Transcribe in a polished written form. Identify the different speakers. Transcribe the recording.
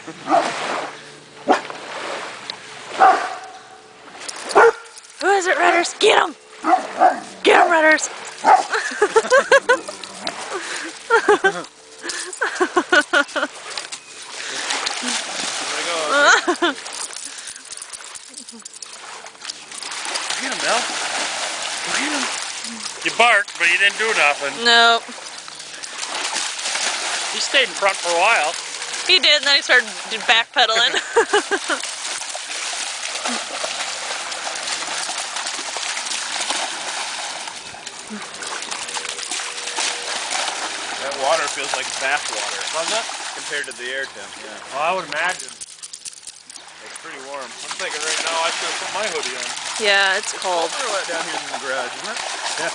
Speaker 1: Who is it, Rudders? Get him! Get him, Rudders!
Speaker 2: Get him, Mel. Get him. You barked, but you didn't do nothing.
Speaker 1: Nope.
Speaker 2: He stayed in front for a while.
Speaker 1: He did, and then he started backpedaling.
Speaker 3: That water feels like bath water. Doesn't it? Compared to the air temp, yeah.
Speaker 2: Well, I would imagine.
Speaker 3: It's pretty warm. I'm thinking right now I should have put my hoodie on.
Speaker 1: Yeah, it's cold.
Speaker 3: It's colder down here in the garage, isn't it?
Speaker 2: Yeah.